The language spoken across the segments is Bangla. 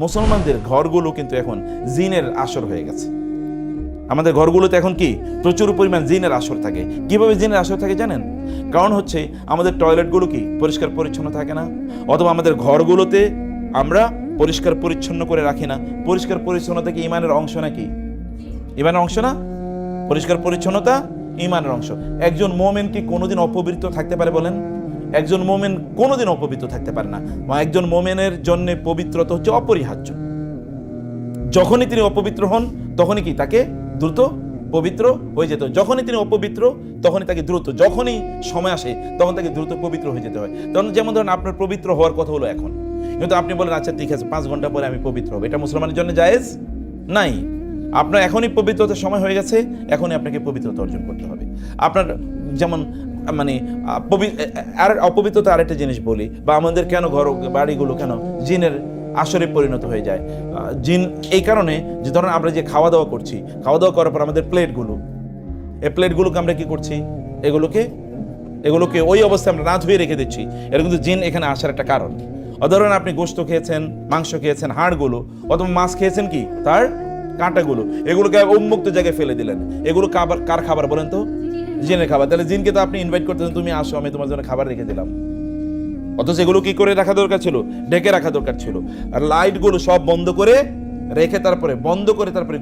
মুসলমানদের ঘরগুলো কিন্তু এখন জিনের আসর হয়ে গেছে। আমাদের ঘরগুলোতে এখন কি প্রচুর পরিমাণ জিনের আসর থাকে। কিভাবে জিনের আসর থাকে জানেন? কারণ হচ্ছে আমাদের টয়লেটগুলো কি পরিষ্কার পরিচ্ছন্ন থাকে না, অথবা আমাদের ঘরগুলোতে আমরা পরিষ্কার পরিচ্ছন্ন করে রাখি না। পরিষ্কার পরিচ্ছন্নতা কি ইমানের অংশ নাকি? ইমানের অংশ না? পরিষ্কার পরিচ্ছন্নতা ইমানের অংশ। একজন মুমিন কি কোনোদিন অপবিত্র থাকতে পারে বলেন? একজন মুমিন কোনোদিন অপবিত্র থাকতে পারে না। একজন মুমিনের জন্য পবিত্রতা হচ্ছে অপরিহার্য। যখনই তিনি অপবিত্র হন তখনই কি তাকে দ্রুত পবিত্র হয়ে যেত। যখনই তিনি অপবিত্র তখনই তাকে দ্রুত, যখনই সময় আসে তখন তাকে দ্রুত পবিত্র হয়ে যেতে হয়। তখন যেমন ধরেন আপনার পবিত্র হওয়ার কথা হলো এখন, কিন্তু আপনি বলেন আচ্ছা ঠিক আছে 5 ঘন্টা পরে আমি পবিত্র হব, এটা মুসলমানের জন্য জায়েজ নাই। আপনার এখনই পবিত্রতার সময় হয়ে গেছে, এখনই আপনাকে পবিত্রতা অর্জন করতে হবে। আপনার যেমন মানে আর অপবিত্রতা আরেকটা জিনিস বলি, বা আমাদের কেন ঘর বাড়িগুলো কেন জিনের আসরে পরিণত হয়ে যায়? জিন এই কারণে যে ধরেন আমরা যে খাওয়া দাওয়া করছি, খাওয়া দাওয়া করার পর আমাদের প্লেটগুলো, এই প্লেটগুলোকে আমরা কি করছি, এগুলোকে ওই অবস্থায় আমরা না ধুয়ে রেখে দিচ্ছি। এটা কিন্তু জিন এখানে আসার একটা কারণ। ধরেন আপনি গোশত খেয়েছেন, মাংস খেয়েছেন, হাড়গুলো, অথবা মাছ খেয়েছেন কি তার কাঁটাগুলো, এগুলোকে উন্মুক্ত জায়গায় ফেলে দিলেন। এগুলো কার খাবার বলেন তো? জিনের খাবার। তাহলে জিনকে তো আপনি ইনভাইট করতেছেন, তুমি আসো আমি তোমার জন্য খাবার রেখে দিলাম। অথচ এগুলো কি করে রাখা দরকার ছিল? ঢেকে রাখা দরকার ছিল। আর লাইটগুলো সব বন্ধ করে রেখে তারপরে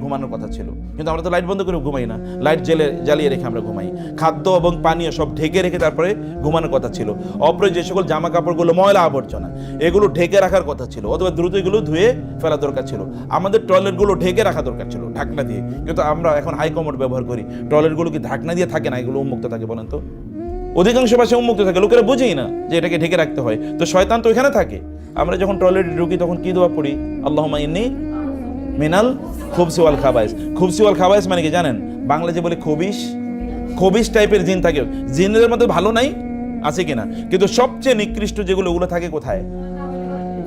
ঘুমানোর কথা ছিল, কিন্তু আমরা তো লাইট বন্ধ করে ঘুমাই না, লাইট জ্বালিয়ে রেখে আমরা ঘুমাই। খাদ্য এবং পানীয় সব ঢেকে রেখে তারপরে ঘুমানোর কথা ছিল। অপরে যে সকল জামা কাপড়গুলো ময়লা আবর্জনা এগুলো ঢেকে রাখার কথা ছিল, অথবা দ্রুত এগুলো ধুয়ে ফেলা দরকার ছিল। আমাদের টয়লেটগুলো ঢেকে রাখা দরকার ছিল ঢাকনা দিয়ে, কিন্তু আমরা এখন হাইকমোড ব্যবহার করি। টয়লেটগুলো কি ঢাকনা দিয়ে থাকে না, এগুলো উন্মুক্ত থাকে বলেন তো? অধিকাংশ পাশে উন্মুক্ত থাকে, লোকেরা বুঝেই না যে এটাকে ঢেকে রাখতে হয়। তো শয়তান তো এখানে থাকে। আমরা যখন টয়লেটে ঢুকি তখন কি দোয়া পড়ি? আল্লাহুম্মা ইন্নী মিনাল খুবসি ওয়াল খাবাইস। খুবসি ওয়াল খাবাইস মানে কি জানেন? বাংলা যে বলে খবিশ টাইপের জিন থাকে। জিনের মধ্যে ভালো নাই আছে কিনা, কিন্তু সবচেয়ে নিকৃষ্ট যেগুলো ওগুলো থাকে কোথায়?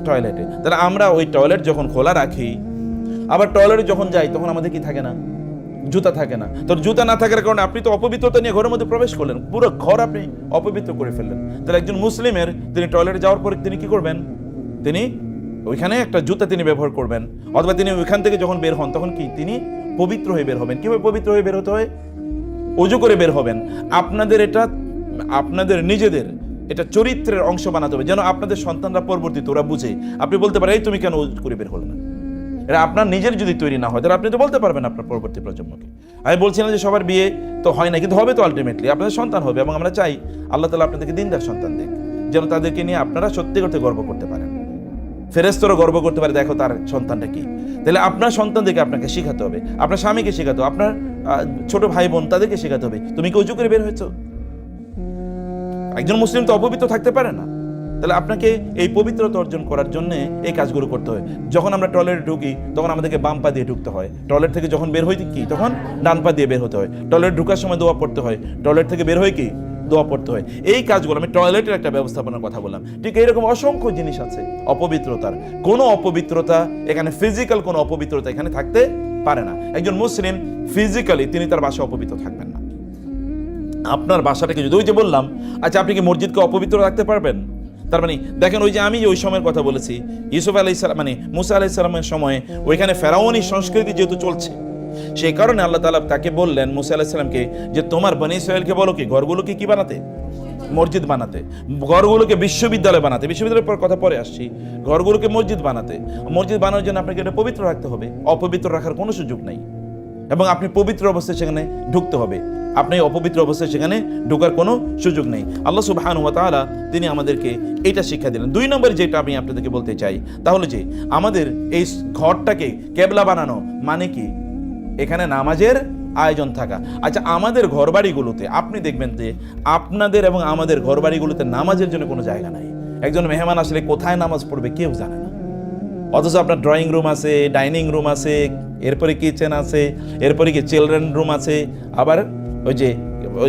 টয়লেটে। তাহলে আমরা ওই টয়লেট যখন খোলা রাখি, আবার টয়লেটে যখন যাই তখন আমাদের কি থাকে না? জুতা থাকে না। তো জুতা না থাকার কারণে আপনি তো অপবিত্রতা নিয়ে ঘরের মধ্যে প্রবেশ করলেন, পুরো ঘর আপনি অপবিত্র করে ফেললেন। তাহলে একজন মুসলিমের তিনি টয়লেটে যাওয়ার পরে তিনি কি করবেন? তিনি ওইখানে একটা জুতা তিনি ব্যবহার করবেন, অথবা তিনি ওইখান থেকে যখন বের হন তখন কি তিনি পবিত্র হয়ে বের হবেন। কিভাবে পবিত্র হয়ে বের হতে হয়? ওযু করে বের হবেন। আপনাদের নিজেদের এটা চরিত্রের অংশ বানাতে হবে, যেন আপনাদের সন্তানরা পরবর্তীতে ওরা বুঝে। আপনি বলতে পারেন এই তুমি কেন ওযু করে বের হলে না? এটা আপনার নিজের যদি তৈরি না হয় তাহলে আপনি তো বলতে পারবেন আপনার পরবর্তী প্রজন্মকে। আমি বলছি না যে সবার বিয়ে তো হয় না, কিন্তু হবে তো আলটিমেটলি আপনাদের সন্তান হবে, এবং আমরা চাই আল্লাহ তাআলা আপনাদেরকে দিনদার সন্তান দেখ, যেন তাদেরকে নিয়ে আপনারা সত্যি করতে গর্ব করতে পারেন। ফেরেশতারা গর্ব করতে পারে দেখো তার সন্তানটা কি। তাহলে আপনার সন্তানদেরকে আপনাকে শেখাতে হবে, আপনার স্বামীকে শেখাতে হবে, আপনার ছোট ভাই বোন তাদেরকে শেখাতে হবে তুমি কি ওযু করে বের হয়েছো? একজন মুসলিম তো অপবিত্র থাকতে পারে না। তাহলে আপনাকে এই পবিত্রতা অর্জন করার জন্য এই কাজগুলো করতে হয়। যখন আমরা টয়লেটে ঢুকি তখন আমাদেরকে বাম পা দিয়ে ঢুকতে হয়। টয়লেট থেকে যখন বের হই কি তখন ডান পা দিয়ে বের হতে হয়। টয়লেট ঢুকার সময় দোয়া পড়তে হয়, টয়লেট থেকে বের হই কি দোয়া পড়তে হয়। এই কাজগুলো আমি টয়লেটের একটা ব্যবস্থাপনার কথা বললাম। ঠিক এইরকম অসংখ্য জিনিস আছে অপবিত্রতার। কোনো অপবিত্রতা এখানে, ফিজিক্যাল কোনো অপবিত্রতা এখানে থাকতে পারে না। একজন মুসলিম ফিজিক্যালি তিনি তার বাসায় অপবিত্র থাকবেন না। আপনার বাসাটাকে যদি, ওই যে বললাম, আচ্ছা আপনি কি মসজিদকে অপবিত্র রাখতে পারবেন? তার মানে দেখেন, ওই যে আমি ওই সময়ের কথা বলেছি, ইউসুফ আলাইহিস সালাম মানে মুসা আলাইহিস সালামের সময় ওইখানে ফেরাউনি সংস্কৃতি যেহেতু চলছে, সেই কারণে আল্লাহ তাআলা তাকে বললেন মুসা আলাইহিস সালামকে যে তোমার বনী ইসরাঈলকে বলো কি ঘরগুলোকে কি বানাতে? মসজিদ বানাতে। ঘরগুলোকে বিশ্ববিদ্যালয় বানাতে। বিশ্ববিদ্যালয়ের পর কথা পরে আসছি। ঘরগুলোকে মসজিদ বানাতে। মসজিদ বানানোর জন্য আপনাকে এটা পবিত্র রাখতে হবে, অপবিত্র রাখার কোনো সুযোগ নাই। এবং আপনি পবিত্র অবস্থায় সেখানে ঢুকতে হবে, আপনি অপবিত্র অবস্থায় সেখানে ঢোকার কোনো সুযোগ নেই। আল্লাহ সুবহানাহু ওয়া তাআলা তিনি আমাদেরকে এটা শিক্ষা দিলেন। 2 নম্বরে যেটা আমি আপনাদেরকে বলতে চাই তাহলে যে আমাদের এই ঘরটাকে কেবলা বানানো মানে কি? এখানে নামাজের আয়োজন থাকা। আচ্ছা আমাদের ঘরবাড়িগুলোতে আপনি দেখবেন যে আপনাদের এবং আমাদের ঘরবাড়িগুলোতে নামাজের জন্য কোনো জায়গা নাই। একজন মেহমান আসলে কোথায় নামাজ পড়বে কেউ জানে না, অথচ আপনার ড্রয়িং রুম আছে, ডাইনিং রুম আছে, এরপরে কিচেন আছে, এরপরে কি চিলড্রেন রুম আছে, আবার ওই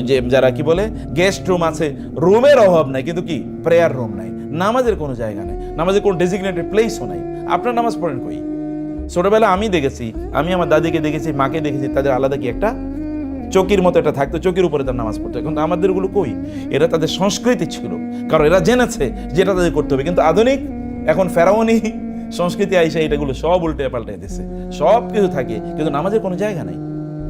যে যারা কি বলে গেস্ট রুম আছে। রুমের অভাব নাই, কিন্তু কি প্রেয়ার রুম নাই, নামাজের কোনো জায়গা নেই, নামাজের কোনো ডেজিগনেটেড প্লেসও নাই। আপনার নামাজ পড়েন কই? ছোটবেলা আমি দেখেছি, আমি আমার দাদিকে দেখেছি, মাকে দেখেছি, তাদের আলাদা কি একটা চকির মতো একটা থাকতো, চকির উপরে তার নামাজ পড়তো। কিন্তু আমাদের গুলো কই? এরা তাদের সংস্কৃতি ছিল, কারণ এরা জেনেছে যেটা তাদের করতে হবে। কিন্তু আধুনিক এখন ফেরাউনি সংস্কৃতি আইসা এটাগুলো সব উল্টে পাল্টে দিচ্ছে। সব কিছু থাকে কিন্তু নামাজের কোনো জায়গা নেই,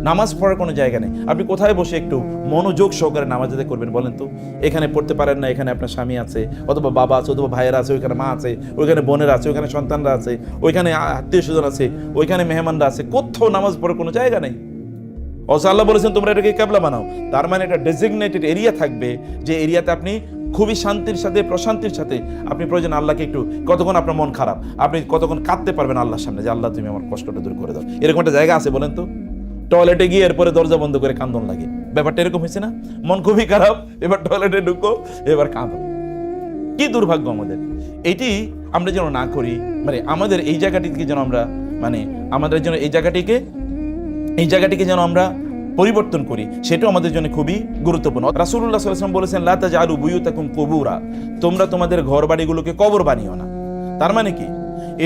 নামাজ পড়ার কোনো জায়গা নেই। আপনি কোথায় বসে একটু মনোযোগ সহকারে নামাজ আদায় করবেন বলেন তো? এখানে পড়তে পারেন না, এখানে আপনার স্বামী আছে, অথবা বাবা আছে, অথবা ভাইয়েরা আছে, ওইখানে মা আছে, ওইখানে বোনেরা আছে, ওইখানে সন্তানরা আছে, ওইখানে আত্মীয় স্বজন আছে, ওইখানে মেহমানরা আছে, কোথাও নামাজ পড়ার কোনো জায়গা নেই। অথচ আল্লাহ বলেছেন তোমরা এটাকে কিবলা বানাও। তার মানে একটা ডেজিগনেটেড এরিয়া থাকবে, যে এরিয়াতে আপনি খুবই শান্তির সাথে প্রশান্তির সাথে আপনি প্রয়োজন আল্লাহকে একটু, কতক্ষণ আপনার মন খারাপ, আপনি কতক্ষণ কাঁদতে পারবেন আল্লাহর সামনে যে আল্লাহ তুমি আমার কষ্টটা দূর করে দাও। এরকম একটা জায়গা আছে বলেন তো? টয়লেটে গিয়ে এরপরে দরজা বন্ধ করে কান্দন লাগে, ব্যাপারটা এরকম হয়েছে না? মন খুবই খারাপ, এবার টয়লেটে ঢুকো, এবার কাঁদো। কি দুর্ভাগ্য আমাদের! এটি আমরা যেন না করি, মানে আমাদের এই জায়গাটিকে যেন আমরা, মানে আমাদের জন্য এই জায়গাটিকে যেন আমরা পরিবর্তন করি, সেটাও আমাদের জন্য খুবই গুরুত্বপূর্ণ। রাসূলুল্লাহ সাল্লাল্লাহু আলাইহি ওয়াসাল্লাম বলেছেন লা তাজআলু বুয়ুতাকুম কুবুরা, তোমরা তোমাদের ঘর বাড়িগুলোকে কবর বানিও না। তার মানে কি?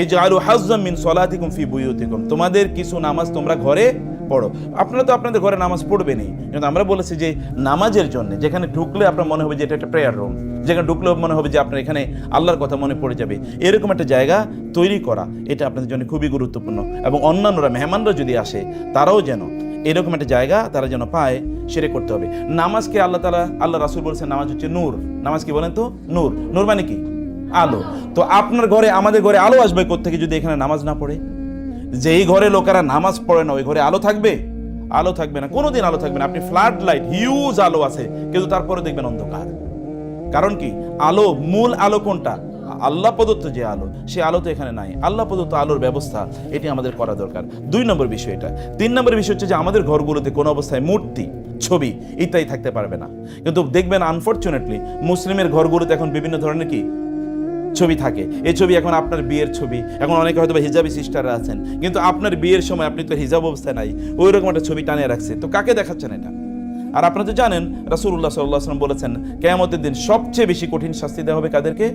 ইজআলু হাজ্জাম মিন সলাতিকুম ফি বুয়ুতিকুম, তোমাদের কিছু নামাজ তোমরা ঘরে পড়ো। আপনারা তো আপনাদের ঘরে নামাজ পড়বেনই, কিন্তু আমরা বলেছি যে নামাজের জন্য যেখানে ঢুকলে আপনার মনে হবে যে এটা একটা প্রেয়ার রুম, যেখানে ঢুকলেও মনে হবে যে আপনার এখানে আল্লাহর কথা মনে পড়ে যাবে, এরকম একটা জায়গা তৈরি করা, এটা আপনাদের জন্য খুবই গুরুত্বপূর্ণ। এবং অন্যান্যরা, মেহমানরা যদি আসে, তারাও যেন এরকম একটা জায়গা তারা যেন পায়, সেটা করতে হবে। নামাজকে আল্লাহ রাসূল বলেছেন নামাজ হচ্ছে নূর। নামাজ কি বলেন তো? নূর। নূর মানে কি? আলো। তো আপনার ঘরে, আমাদের ঘরে আলো আসবে কোত্থেকে যদি এখানে নামাজ না পড়ে? যেই ঘরে লোকেরা নামাজ পড়ে না, ওই ঘরে আলো থাকবে? আলো থাকবে না, কোনোদিন আলো থাকবে না। আপনি ফ্লাড লাইট, হিউজ আলো আছে, কিন্তু তারপরে দেখবেন অন্ধকার। কারণ কি? আলো, মূল আলো কোনটা? আল্লাহ প্রদত্ত যে আলো, সে আলো তো এখানে নাই। আল্লাহ প্রদত্ত আলোর ব্যবস্থা এটি আমাদের করা দরকার। 2 নম্বর বিষয় এটা। 3 নম্বর বিষয় হচ্ছে যে আমাদের ঘরগুলোতে কোনো অবস্থায় মূর্তি, ছবি ইত্যাদি থাকতে পারবে না। কিন্তু দেখবেন আনফরচুনেটলি মুসলিমের ঘরগুলোতে এখন বিভিন্ন ধরনের কি ছবি থাকে। এই ছবি এখন আপনার বিয়ের ছবি, এখন অনেকে হয়তো হিজাবি সিস্টাররা আছেন, কিন্তু আপনার বিয়ের সময় আপনি তো হিজাব অবস্থায় নাই, ওই রকম একটা ছবি টানিয়ে রাখছে। তো কাকে দেখাচ্ছেন এটা? আর আপনারা তো জানেন রাসূলুল্লাহ সাল্লাল্লাহু আলাইহি ওয়াসাল্লাম বলেছেন কিয়ামতের দিন সবচেয়ে বেশি কঠিন শাস্তি দেওয়া হবে কাদেরকে?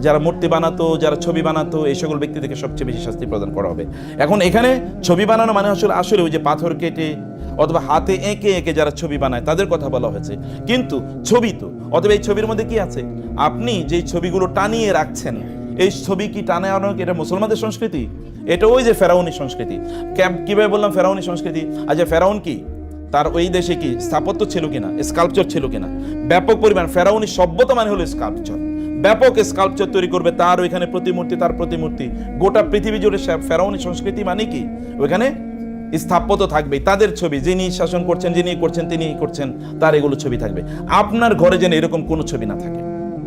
যারা মূর্তি বানাতো, যারা ছবি বানাতো, এই সকল ব্যক্তিদেরকে সবচেয়ে বেশি শাস্তি প্রদান করা হবে। এখন এখানে ছবি বানানো মানে আসলে ওই যে পাথর কেটে অথবা হাতে এঁকে এঁকে যারা ছবি বানায় তাদের কথা বলা হয়েছে, কিন্তু ছবি তো, অথবা এই ছবির মধ্যে কি আছে? আপনি যে ছবিগুলো টানিয়ে রাখছেন, এই ছবি কি টানে আনো? এটা মুসলমানদের সংস্কৃতি? এটা ওই যে ফেরাউনি সংস্কৃতি। কিভাবে বললাম ফেরাউনি সংস্কৃতি? আচ্ছা, ফেরাউন কি, তার ওই দেশে কি স্থাপত্য ছিল কিনা, স্কাল্পচার ছিল কিনা? ব্যাপক পরিমাণ ফেরাউনি সভ্যতা মানে হলো স্কাল্পচার। ব্যাপক স্কাল্পচার তৈরি করবে, তার ওইখানে প্রতিমূর্তি, তার প্রতিমূর্তি। গোটা পৃথিবী জুড়ে ফেরাউনি সংস্কৃতি মানে কি? ওইখানে স্থাপত্য থাকবে, তাদের ছবি, যিনি শাসন করছেন, যিনি করছেন, তিনি করছেন, তার এগুলো ছবি থাকবে। আপনার ঘরে যেন এরকম কোনো ছবি না থাকে,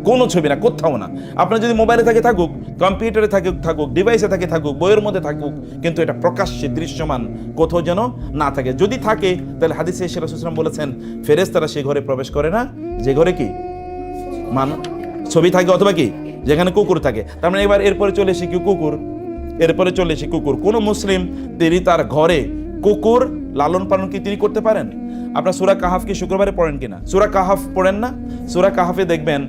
কোনো ছবি না, কোথাও না। আপনার যদি মোবাইলে থাকে থাকুক, কম্পিউটারে থাকুক, ডিভাইসে থাকুক, বইয়ের মধ্যে থাকুক, কিন্তু এটা প্রকাশ্যে দৃশ্যমান কোথাও যেন না থাকে। যদি থাকে তাহলে হাদিসে রাসূল সাল্লাল্লাহু আলাইহি ওয়াসাল্লাম বলেছেন ফেরেশতারা সেই ঘরে প্রবেশ করে না যে ঘরে কি ছবি থাকে, অথবা কি যেখানে কুকুর থাকে। তার মানে এবার এরপরে চলে এসে কি কুকুর। কোন মুসলিম তিনি তার ঘরে কুকুর লালন পালন কি তিনি করতে পারেন? আপনার সূরা কাহাফ কি শুক্রবারে পড়েন কিনা? সূরা কাহাফ পড়েন না? সূরা কাহাফে দেখবেন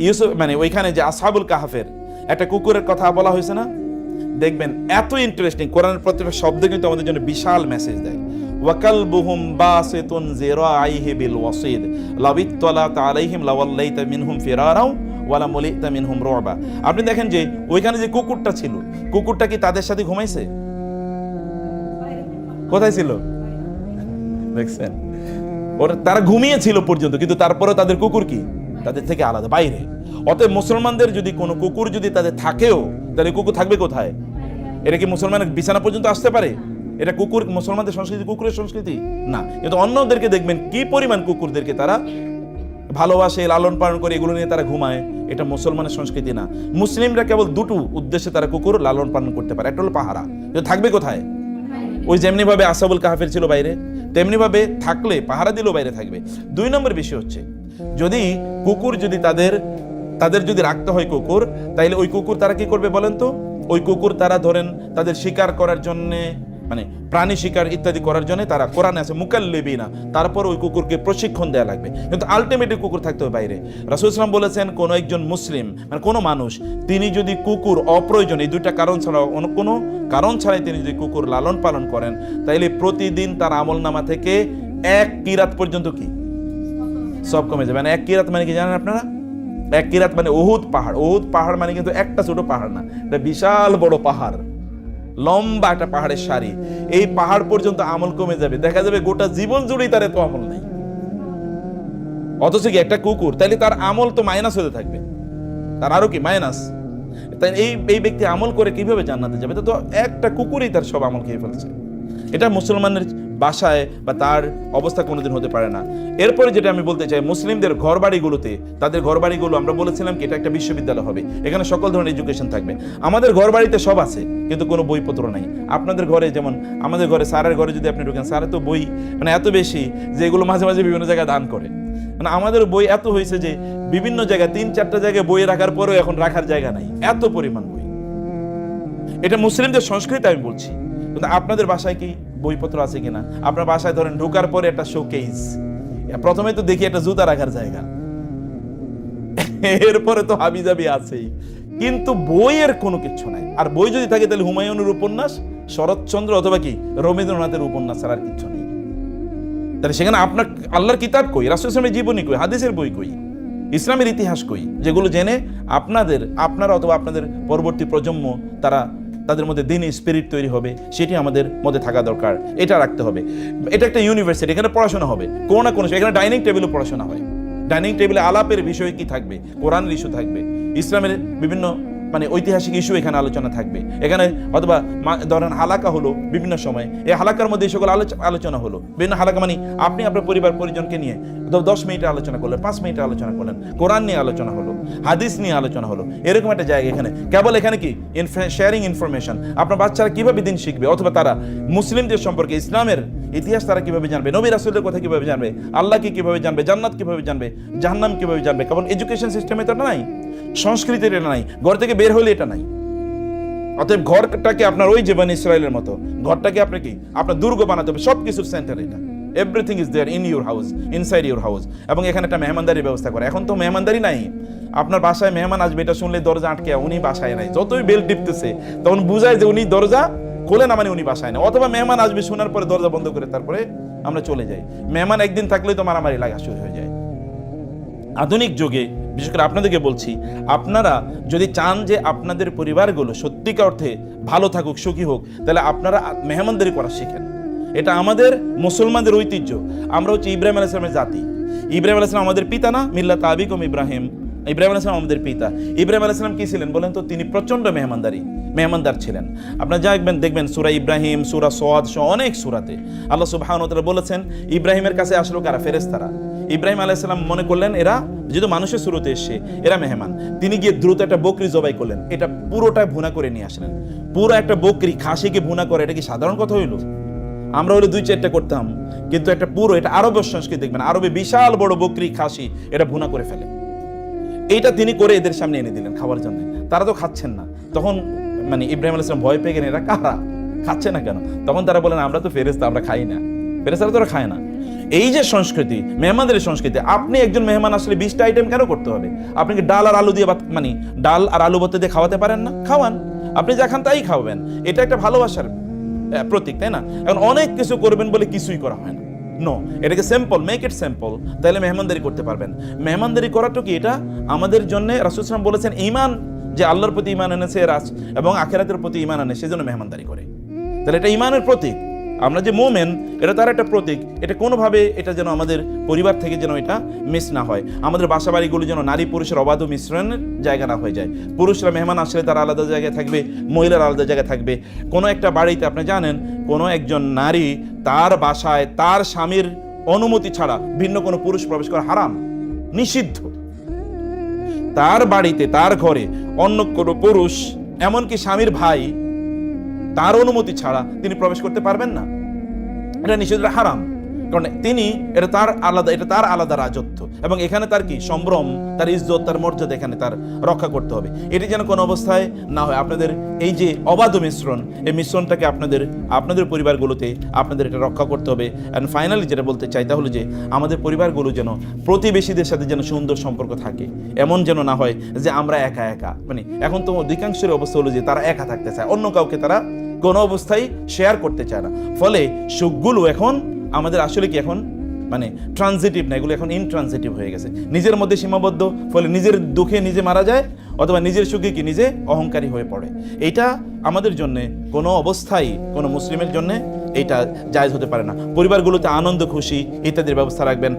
ইউসুফ, মানে ওইখানে যে আসহাবুল কাহাফের একটা কুকুরের কথা বলা হয়েছে না? দেখবেন এত ইন্টারেস্টিং, কোরআনের প্রত্যেকটা শব্দ কিন্তু আমাদের জন্য বিশাল মেসেজ দেয়। ওয়াকালবুহুম বাসিতুন যিরাইহি বিল ওয়াসিদ লাবিত্তালাতা আলাইহিম লাওয়াল্লাইতা মিনহুম ফিরারাও ওয়ালা মুলিতা মিনহুম রুবা। আপনি দেখেন যে ওইখানে যে কুকুরটা ছিল, কুকুরটা কি তাদের সাথে ঘুমাইছে? কোথায় ছিল? দেখছেন, তারা ঘুমিয়েছিল পর্যন্ত, কিন্তু তারপরে তাদের কুকুর কি তাদের থেকে আলাদা, বাইরে। অতএব মুসলমানদের যদি কোনো কুকুর যদি তাদের থাকেও, তাহলে কুকুর থাকবে কোথায়? এটা কি মুসলমানের বিছানা পর্যন্ত আসতে পারে? এটা কুকুর মুসলমানদের সংস্কৃতি, কুকুরের সংস্কৃতি না। কিন্তু অন্যদেরকে দেখবেন কি পরিমাণ কুকুরদেরকে তারা ভালোবাসে, লালন পালন করে, এগুলো নিয়ে তারা ঘুমায়। এটা মুসলমানের সংস্কৃতি না। মুসলিমরা কেবল দুটো উদ্দেশ্যে তারা কুকুর লালন পালন করতে পারে। একটা হলো পাহারা, থাকবে কোথায়? ওই যেমনি ভাবে আসহাবুল কাহাফের ছিল বাইরে, তেমনি ভাবে থাকলে পাহারা দিলেও বাইরে থাকবে। 2 নম্বর বিষয় হচ্ছে, যদি কুকুর যদি তাদের যদি রাখতে হয় কুকুর, তাইলে ওই কুকুর তারা কি করবে বলেন তো? ওই কুকুর তারা ধরেন তাদের শিকার করার জন্য, মানে প্রাণী শিকার ইত্যাদি করার জন্য তারা, কোরআনে আছে মুকাল্লিবিনা, তারপর ওই কুকুরকে প্রশিক্ষণ দেওয়া লাগবে। কিন্তু আলটিমেটলি কুকুর থাকতে হবে বাইরে। রাসূল সাল্লাল্লাহু আলাইহি ওয়াসাল্লাম বলেছেন কোন একজন মুসলিম, মানে কোনো মানুষ, তিনি যদি কুকুর অপ্রয়োজন, এই 2টা কারণ ছাড়া, অন্য কোনো কারণ ছাড়াই তিনি যদি কুকুর লালন পালন করেন, তাইলে প্রতিদিন তার আমলনামা থেকে 1 কিরাত পর্যন্ত কি সব কমে যাবে। মানে 1 কিরাত মানে কি জানেন আপনারা? এক কিরাত মানে উহুদ পাহাড়। উহুদ পাহাড় মানে কিন্তু একটা ছোট পাহাড় না, এটা বিশাল বড় পাহাড়, লম্বা একটা পাহাড়ের সারি। এই পাহাড় পর্যন্ত আমল কমে যাবে, দেখা যাবে গোটা জীবন জুড়েই তার এত আমল নেই। অথচ কি একটা কুকুর, তাইলে তার আমল তো মাইনাস হতে থাকবে, তার আরো কি মাইনাস। তাই এই ব্যক্তি আমল করে কিভাবে জান্নাতে যাবে? তো একটা কুকুরই তার সব আমল খেয়ে ফেলছে। এটা মুসলমানের বাসায় বা তার অবস্থা কোনোদিন হতে পারে না। এরপরে যেটা আমি বলতে চাই, মুসলিমদের ঘরবাড়িগুলোতে, তাদের ঘরবাড়িগুলো আমরা বলেছিলাম কি এটা একটা বিশ্ববিদ্যালয় হবে, এখানে সকল ধরনের এডুকেশন থাকবে। আমাদের ঘরবাড়িতে সব আছে কিন্তু কোনো বইপত্র নাই। আপনাদের ঘরে যেমন আমাদের ঘরে, স্যারের ঘরে যদি আপনি ঢুকেন, স্যারের তো বই মানে এত বেশি যে এগুলো মাঝে মাঝে বিভিন্ন জায়গায় দান করে। মানে আমাদের বই এত হয়েছে যে বিভিন্ন জায়গায় 3-4টা জায়গায় বই রাখার পরেও এখন রাখার জায়গা নাই, এত পরিমাণ বই। এটা মুসলিমদের সংস্কৃতি আমি বলছি। কিন্তু আপনাদের বাসায় কি বইপত্র আছে কিনা? আপনার বাসায় ধরেন ঢোকার পরে একটা শোকেস, প্রথমে তো দেখি একটা জুতা রাখার জায়গা, এরপরে তো হাবিজাবি আছেই, কিন্তু বইয়ের কোনো কিছু নাই। আর বই যদি থাকে তাহলে হুমায়ুনের উপন্যাস, শরৎচন্দ্র অথবা কি রবীন্দ্রনাথের উপন্যাস ছাড়া আর কিছু নেই। তাহলে সেখানে আপনার আল্লাহর কিতাব কই, রাসূল ইসলামের জীবনী কই, হাদিসের বই কই, ইসলামের ইতিহাস কই, যেগুলো জেনে আপনারা অথবা আপনাদের পরবর্তী প্রজন্ম তাদের মধ্যে দিনই স্পিরিট তৈরি হবে, সেটি আমাদের মধ্যে থাকা দরকার। এটা রাখতে হবে। এটা একটা ইউনিভার্সিটি, এখানে পড়াশোনা হবে কোনো না কোনো, এখানে ডাইনিং টেবিলও পড়াশোনা হয়। ডাইনিং টেবিলে আলাপের বিষয় কি থাকবে? কোরআনের ইস্যু থাকবে, ইসলামের বিভিন্ন মানে ঐতিহাসিক ইস্যু এখানে আলোচনা থাকবে। এখানে অথবা ধরেন হালাকা হলো বিভিন্ন সময়, এই হালাকার মধ্যে এই সকল আলোচনা হলো। বিভিন্ন হালাকা মানে আপনি আপনার পরিবার পরিজনকে নিয়ে 10 মিনিটে আলোচনা করলেন, 5 মিনিটে আলোচনা করলেন, কোরআন নিয়ে আলোচনা হলো, হাদিস নিয়ে আলোচনা হলো, এরকম একটা জায়গা এখানে। কেবল এখানে কি শেয়ারিং ইনফরমেশন, আপনার বাচ্চারা কিভাবে দিন শিখবে, অথবা তারা মুসলিমদের সম্পর্কে, ইসলামের ইতিহাস তারা কিভাবে জানবে, নবী রাসূলের কথা কিভাবে জানবে, আল্লাহকে কিভাবে জানবে, জান্নাত কিভাবে জানবে, জাহান্নাম কিভাবে জানবে। কারণ এডুকেশন সিস্টেমে তো নাই, সংস্কৃতির এটা নাই, ঘর থেকে বের হলে এটা নাই। অতএব ঘরটাকে আপনার ওই যে বনী ইসরাইলের মতো ঘরটাকে আপনি কি আপনার দুর্গ বানাতে হবে, সবকিছুর সেন্টার এটা। Everything is there in your house, inside your house. এবং এখানে একটা মেহমানদারির ব্যবস্থা করে। এখন তো মেহমানদারি নাই, আপনার বাসায় মেহমান আসবে এটা শুনলে দরজা আটকে, উনি বাসায় নাই, যতই বেল টিপতেছে তখন বুঝায় যে উনি দরজা খোলে না, মানে উনি বাসায় নাই। অথবা মেহমান আসবে, শোনার পরে দরজা বন্ধ করে তারপরে আমরা চলে যাই। মেহমান একদিন থাকলেই তো মারামারি লাগা শুরু হয়ে যায়। আধুনিক যুগে বিশেষ করে আপনাদেরকে বলছি, আপনারা যদি চান যে আপনাদের পরিবারগুলো সত্যিকার অর্থে ভালো থাকুক, সুখী হোক, তাহলে আপনারা মেহমানদারি করা শিখেন। এটা আমাদের মুসলমানদের ঐতিহ্য। আমরা হচ্ছে ইব্রাহিম আলাইহিস সালামের জাতি। ইব্রাহিম আলাইহিস সালাম আমাদের পিতা না? মিল্লাত আবিকুম ইব্রাহিম। ইব্রাহিম আলাইহিস সালাম আমাদের পিতা। ইব্রাহিম আলাইহিস সালাম কি ছিলেন বলেন তো? তিনি প্রচন্ড মেহমানদার ছিলেন। আপনারা দেখবেন সূরা ইব্রাহিম, সূরা সাদ সহ অনেক সূরাতে আল্লাহ সুবহানাহু ওয়া তাআলা বলেছেন, ইব্রাহিমের কাছে আসলো কারা? ফেরেশতারা। ইব্রাহিম আলাইহিস সালাম মনে করলেন এরা যেহেতু মানুষের শুরুতে এসে এরা মেহমান, তিনি গিয়ে দ্রুত একটা বকরি জবাই করলেন। এটা পুরোটা ভুনা করে নিয়ে আসলেন। পুরো একটা বকরি খাসিকে ভুনা করে, এটা কি সাধারণ কথা হইল? আমরা হলে 2-4টা করতাম, কিন্তু একটা পুরো, এটা আরবের সংস্কৃতি দেখবেন, আরবে বিশাল বড় বকরি খাসি এটা ভুনা করে ফেলে। এইটা তিনি করে এদের সামনে এনে দিলেন খাওয়ার জন্য। তারা তো খাচ্ছেন না। তখন মানে ইব্রাহিম আলাইহিস সালাম ভয় পেয়ে গেলেন, এরা কারা, খাচ্ছে না কেন? তখন তারা বলেন, আমরা তো ফেরেশতা, আমরা খাই না। ফেরেশতারা তো খায় না। এই যে সংস্কৃতি, মেহমানদের সংস্কৃতি, আপনি একজন মেহমান আসলে 20টা আইটেম কেন করতে হবে? আপনি কি ডাল আর আলু দিয়ে মানে ডাল আর আলু ভর্তা দিয়ে খাওয়াতে পারেন না? খাওয়ান, আপনি যা খান তাই খাওয়াবেন। এটা একটা ভালোবাসার প্রতীক, তাই না? এখন অনেক কিছু করবেন বলে কিছুই করা হয় না। নো, এটাকে সিম্পল, মেক ইট সিম্পল, তাহলে মেহমানদারি করতে পারবেন। মেহমানদারি করাটা কি? এটা আমাদের জন্য রাসূল সাল্লাল্লাহু আলাইহি ওয়াসাল্লাম বলেছেন, ঈমান যে আল্লাহর প্রতি ঈমান এনেছে এবং আখিরাতের প্রতি ঈমান আনে, সেজন্য মেহমানদারি করে। তাহলে এটা ঈমানের প্রতীক। আমরা যে মোমেন, এটা তার একটা প্রতীক। এটা কোনোভাবে এটা যেন আমাদের পরিবার থেকে যেন এটা মিস না হয়। আমাদের বাসা বাড়িগুলো যেন নারী পুরুষের অবাধ মিশ্রণের জায়গা না হয়ে যায়। পুরুষরা মেহমান আসলে তারা আলাদা জায়গায় থাকবে, মহিলারা আলাদা জায়গায় থাকবে। কোনো একটা বাড়িতে আপনি জানেন, কোনো একজন নারী তার বাসায় তার স্বামীর অনুমতি ছাড়া ভিন্ন কোনো পুরুষ প্রবেশ করা হারাম, নিষিদ্ধ। তার বাড়িতে, তার ঘরে অন্য কোনো পুরুষ, এমনকি স্বামীর ভাই, তার অনুমতি ছাড়া তিনি প্রবেশ করতে পারবেন না। এটা নিষিদ্ধ, হারাম। কারণ এটা তার আলাদা রাজত্ব, এবং এখানে তার কি সম্ভ্রম, তার ইজ্জত, তার মর্যাদা এখানে তার রক্ষা করতে হবে। এটি যেন কোনো অবস্থায় না হয়। আপনাদের এই যে অবাধ মিশ্রণ, এই মিশ্রণটাকে আপনাদের পরিবারগুলোতে আপনাদের এটা রক্ষা করতে হবে। অ্যান্ড ফাইনালি যেটা বলতে চাই তা হলো যে আমাদের পরিবারগুলো যেন প্রতিবেশীদের সাথে যেন সুন্দর সম্পর্ক থাকে। এমন যেন না হয় যে আমরা একা মানে এখন তো অধিকাংশের অবস্থা হলো যে তারা একা থাকতে চায়, অন্য কাউকে তারা কোনো অবস্থায় শেয়ার করতে চায় না। ফলে সুখগুলো এখন আমাদের আসলে কি এখন মানে ট্রানজিটিভ না, এগুলো এখন ইনট্রানজিটিভ হয়ে গেছে, নিজের মধ্যে সীমাবদ্ধ, ফলে নিজের দুঃখে নিজে মারা যায় অথবা নিজের সুখে কি নিজে অহংকারী হয়ে পড়ে। এইটা আমাদের জন্য কোনো অবস্থায় কোনো মুসলিমের জন্য এইটা জায়েজ হতে পারে না। পরিবারগুলোতে আনন্দ খুশি ইত্যাদির ব্যবস্থা রাখবেন,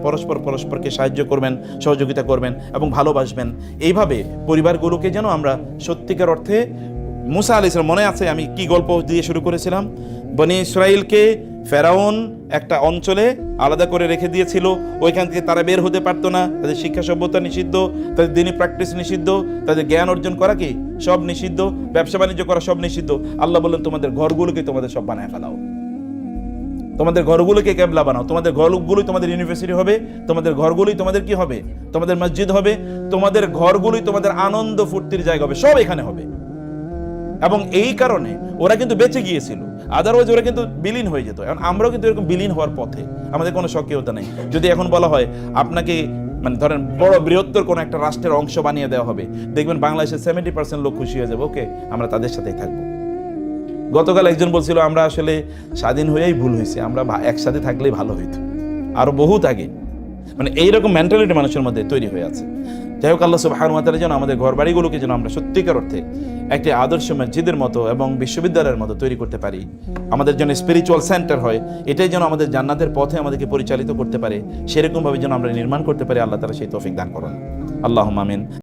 পরস্পরকে সাহায্য করবেন, সহযোগিতা করবেন এবং ভালোবাসবেন। এইভাবে পরিবারগুলোকে যেন আমরা সত্যিকার অর্থে, মুসা আলাইহিস সালাম, মনে আছে আমি কি গল্প দিয়ে শুরু করেছিলাম? বনি ইসরাইলকে ফেরাউন একটা অঞ্চলে আলাদা করে রেখে দিয়েছিল, ওইখান থেকে তারা বের হতে পারতো না, তাদের শিক্ষা সভ্যতা নিষিদ্ধ, তাদের দিনী প্র্যাকটিস নিষিদ্ধ, তাদের জ্ঞান অর্জন করা কি সব নিষিদ্ধ, ব্যবসা বাণিজ্য করা সব নিষিদ্ধ। আল্লাহ বললেন তোমাদের ঘরগুলোকে তোমাদের সব বানায় ফেলাও, তোমাদের ঘরগুলোকে কেবলা বানাও, তোমাদের ঘরগুলোই তোমাদের ইউনিভার্সিটি হবে, তোমাদের ঘরগুলোই তোমাদের কি হবে, তোমাদের মসজিদ হবে, তোমাদের ঘরগুলোই তোমাদের আনন্দ ফুর্তির জায়গা হবে, সব এখানে হবে। এবং এই কারণে ওরা কিন্তু বেঁচে গিয়েছিল, আদারওয়াইজ ওরা কিন্তু বিলীন হয়ে যেত। এখন আমরাও কিন্তু এরকম বিলীন হওয়ার পথে, আমাদের কোনো সক্রিয়তা নেই। যদি এখন বলা হয় আপনাকে মানে ধরেন বড় বৃহত্তর কোনো একটা রাষ্ট্রের অংশ বানিয়ে দেওয়া হবে, দেখবেন বাংলাদেশের 70% লোক খুশি হয়ে যাবে, ওকে আমরা তাদের সাথেই থাকবো। গতকাল একজন বলছিল আমরা আসলে স্বাধীন হয়েই ভুল হয়েছে, আমরা একসাথে থাকলেই ভালো হইতো, আরো বহুত আগে। মানে এইরকম মেন্টালিটি মানুষের মধ্যে তৈরি হয়ে আছে। যাই হোক, আল্লাহ সুবহানাহু ওয়া তাআলা যেন আমাদের ঘর বাড়িগুলোকে যেন আমরা সত্যিকার অর্থে একটি আদর্শ মসজিদের মতো এবং বিশ্ববিদ্যালয়ের মতো তৈরি করতে পারি, আমাদের জন্য স্পিরিচুয়াল সেন্টার হয়, এটাই যেন আমাদের জান্নাতের পথে আমাদেরকে পরিচালিত করতে পারে, সেরকমভাবে যেন আমরা নির্মাণ করতে পারি। আল্লাহ তাআলা সেই তৌফিক দান করুন। আল্লাহুম্মা আমিন।